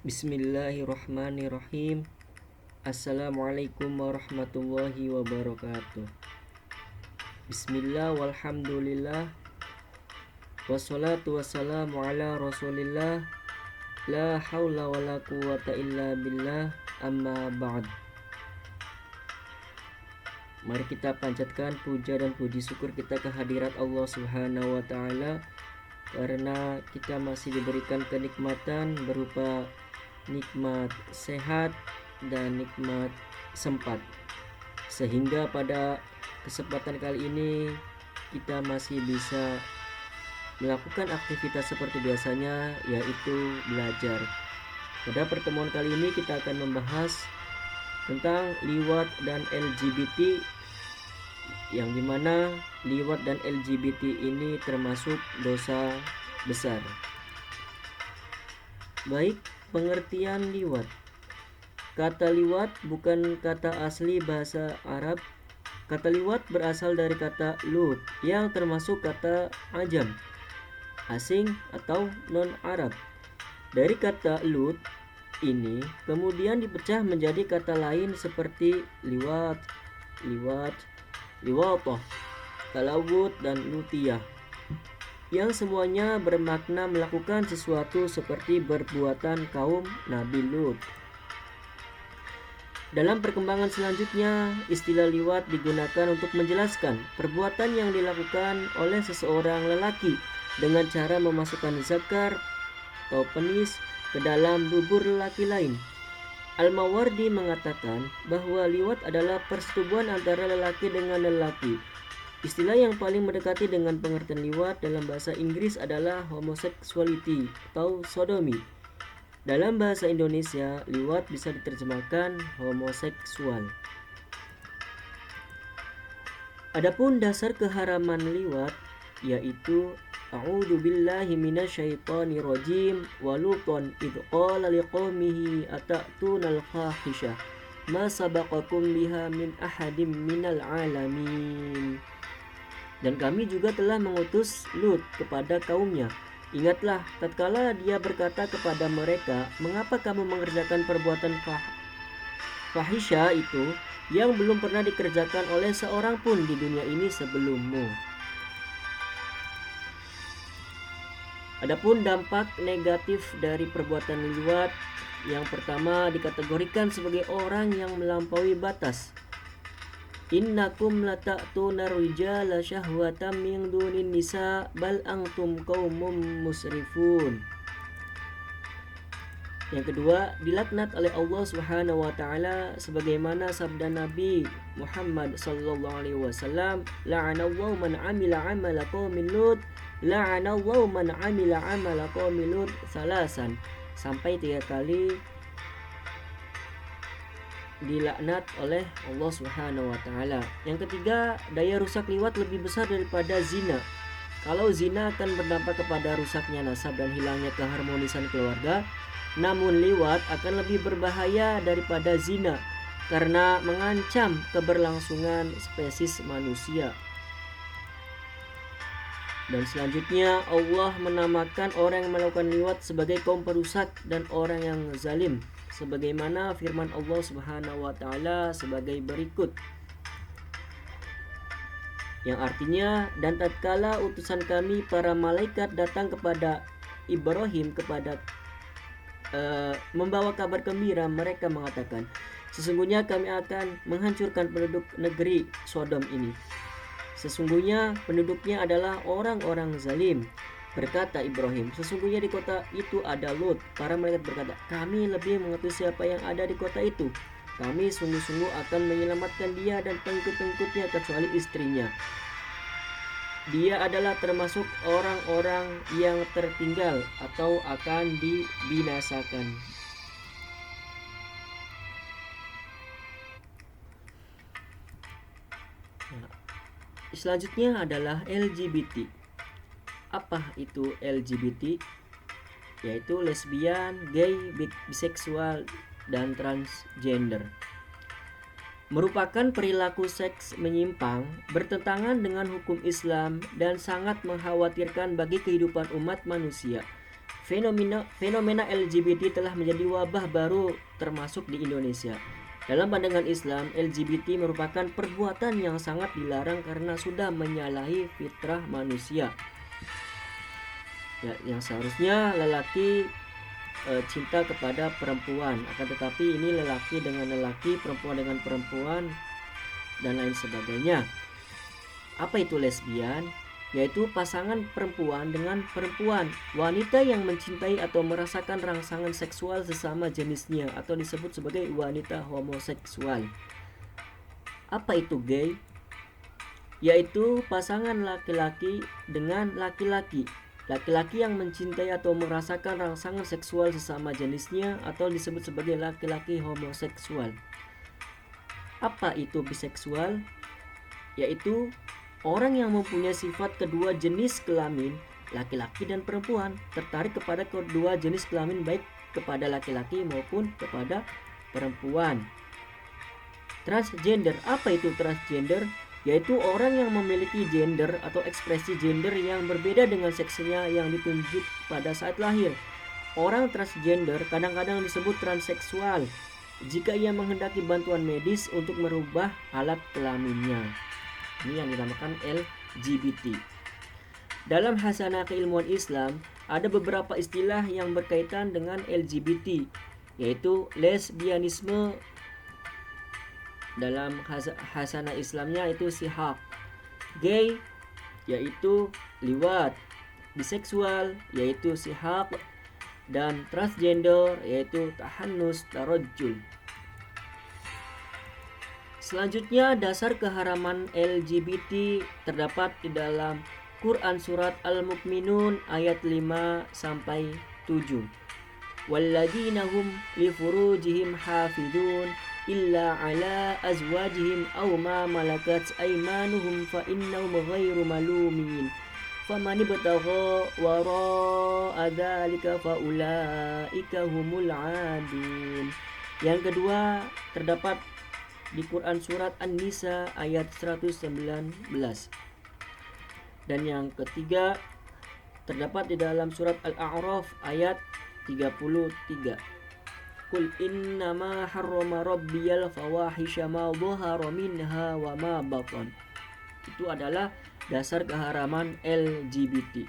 Bismillahirrahmanirrahim. Assalamualaikum warahmatullahi wabarakatuh. Bismillah walhamdulillah. Wassalatu wassalamu ala rasulillah. La hawla wa la quwata illa billah. Amma ba'd. Mari kita panjatkan puja dan puji syukur kita kehadirat Allah Subhanahu wa ta'ala, karena kita masih diberikan kenikmatan berupa nikmat sehat dan nikmat sempat, sehingga pada kesempatan kali ini kita masih bisa melakukan aktivitas seperti biasanya, yaitu belajar. Pada pertemuan kali ini kita akan membahas tentang liwat dan LGBT, yang dimana liwat dan LGBT ini termasuk dosa besar. Baik, pengertian liwat. Kata liwat bukan kata asli bahasa Arab. Kata liwat berasal dari kata lut, yang termasuk kata ajam, asing atau non-Arab. Dari kata lut ini kemudian dipecah menjadi kata lain seperti liwat, liwatoh, talawut, dan lutiyah, yang semuanya bermakna melakukan sesuatu seperti perbuatan kaum Nabi Lut. Dalam perkembangan selanjutnya, istilah liwat digunakan untuk menjelaskan perbuatan yang dilakukan oleh seseorang lelaki dengan cara memasukkan zakar atau penis ke dalam dubur lelaki lain. Al-Mawardi mengatakan bahwa liwat adalah persetubuhan antara lelaki dengan lelaki. Istilah yang paling mendekati dengan pengertian liwat dalam bahasa Inggris adalah homosexuality atau sodomi. Dalam bahasa Indonesia, liwat bisa diterjemahkan homoseksual. Adapun dasar keharaman liwat yaitu A'udzu billahi minasyaitonir rajim wa luton idh qala liqaumihi atatuna al-fahisha ma sabaqakum biha min ahadim minal alamin. Dan kami juga telah mengutus Lut kepada kaumnya. Ingatlah tatkala dia berkata kepada mereka, mengapa kamu mengerjakan perbuatan fahisha itu yang belum pernah dikerjakan oleh seorang pun di dunia ini sebelummu. Adapun dampak negatif dari perbuatan liwat, yang pertama dikategorikan sebagai orang yang melampaui batas. Innakum lata'tuna rijala syahwatan min dunin nisa bal antum qaumum musrifun. Yang kedua, dilaknat oleh Allah Subhanahu wa taala sebagaimana sabda Nabi Muhammad sallallahu alaihi wasallam, la'anallahu man 'amila 'amala qaumin lut, la'anallahu man 'amila 'amala qaumin lut salasan, sampai 3 kali dilaknat oleh Allah Subhanahu wa taala. Yang ketiga, daya rusak liwat lebih besar daripada zina. Kalau zina akan berdampak kepada rusaknya nasab dan hilangnya keharmonisan keluarga, namun liwat akan lebih berbahaya daripada zina karena mengancam keberlangsungan spesies manusia. Dan selanjutnya, Allah menamakan orang yang melakukan liwat sebagai kaum perusak dan orang yang zalim, sebagaimana firman Allah Subhanahu wa taala sebagai berikut, yang artinya, dan tatkala utusan kami para malaikat datang kepada Ibrahim membawa kabar gembira, mereka mengatakan, sesungguhnya kami akan menghancurkan penduduk negeri Sodom ini. Sesungguhnya penduduknya adalah orang-orang zalim. Berkata Ibrahim, sesungguhnya di kota itu ada Lut. Para malaikat berkata, kami lebih mengetahui siapa yang ada di kota itu. Kami sungguh-sungguh akan menyelamatkan dia dan pengikut-pengikutnya kecuali istrinya. Dia adalah termasuk orang-orang yang tertinggal atau akan dibinasakan. Selanjutnya adalah LGBT. Apa itu LGBT? Yaitu lesbian, gay, biseksual, dan transgender. Merupakan perilaku seks menyimpang, bertentangan dengan hukum Islam, dan sangat mengkhawatirkan bagi kehidupan umat manusia. fenomena LGBT telah menjadi wabah baru termasuk di Indonesia. Dalam pandangan Islam, LGBT merupakan perbuatan yang sangat dilarang karena sudah menyalahi fitrah manusia. Ya, yang seharusnya lelaki cinta kepada perempuan, akan tetapi ini lelaki dengan lelaki, perempuan dengan perempuan, dan lain sebagainya. Apa itu lesbian? Yaitu pasangan perempuan dengan perempuan, wanita yang mencintai atau merasakan rangsangan seksual sesama jenisnya, atau disebut sebagai wanita homoseksual. Apa itu gay? Yaitu pasangan laki-laki dengan laki-laki, laki-laki yang mencintai atau merasakan rangsangan seksual sesama jenisnya, atau disebut sebagai laki-laki homoseksual. Apa itu biseksual? Yaitu orang yang mempunyai sifat kedua jenis kelamin, laki-laki dan perempuan, tertarik kepada kedua jenis kelamin baik kepada laki-laki maupun kepada perempuan. Transgender, apa itu transgender? Yaitu orang yang memiliki gender atau ekspresi gender yang berbeda dengan seksnya yang ditunjuk pada saat lahir. Orang transgender kadang-kadang disebut transseksual jika ia menghendaki bantuan medis untuk merubah alat kelaminnya. Ini yang dinamakan LGBT. Dalam hasanah keilmuan Islam, ada beberapa istilah yang berkaitan dengan LGBT, yaitu lesbianisme. Dalam hasanah Islamnya itu sihak. Gay yaitu liwat, biseksual yaitu sihak, dan transgender yaitu tahannus tarajjul. Selanjutnya, dasar keharaman LGBT terdapat di dalam Quran surat Al-Mu'minun ayat 5 sampai 7. Walladzina hum li furujihim hafidun illa ala azwajihim aw ma malakat aymanuhum fa innahum ghairu malumin. Faman ibtagha wara'a dzalika fa ulaika humul 'adun. Yang kedua, terdapat di Quran surat An-Nisa ayat 119. Dan yang ketiga terdapat di dalam surat Al-A'raf ayat 33. Qul innama harrama rabbiyal fawahisha ma dhahara minha wa ma batan. Itu adalah dasar keharaman LGBT.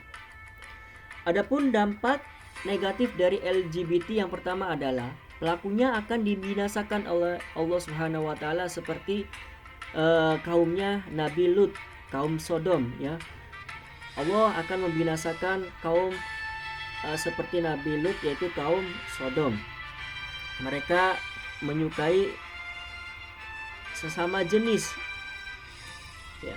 Adapun dampak negatif dari LGBT yang pertama adalah pelakunya akan dibinasakan oleh Allah Subhanahu wa taala seperti kaumnya Nabi Lut, kaum Sodom ya. Allah akan membinasakan kaum seperti Nabi Lut, yaitu kaum Sodom. Mereka menyukai sesama jenis ya.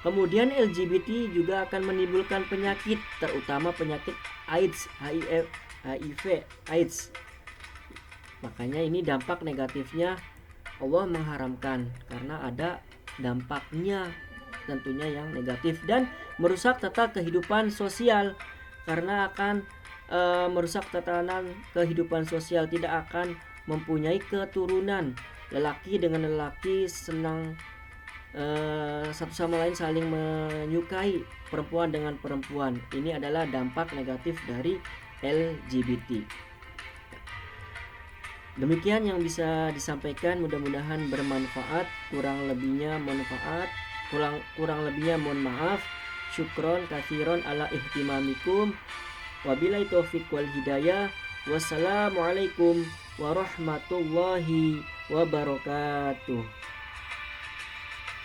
Kemudian LGBT juga akan menimbulkan penyakit, terutama penyakit AIDS, HIV, AIDS. Makanya ini dampak negatifnya Allah mengharamkan karena ada dampaknya tentunya yang negatif, dan merusak tata kehidupan sosial karena akan merusak tatanan kehidupan sosial, tidak akan mempunyai keturunan. Lelaki dengan lelaki senang satu sama lain saling menyukai, perempuan dengan perempuan. Ini adalah dampak negatif dari LGBT. Demikian yang bisa disampaikan, mudah-mudahan bermanfaat. Kurang lebihnya mohon maaf. Syukron katsiron ala ihtimamikum. Wabillahi taufiq wal hidayah. Wassalamualaikum warahmatullahi wabarakatuh.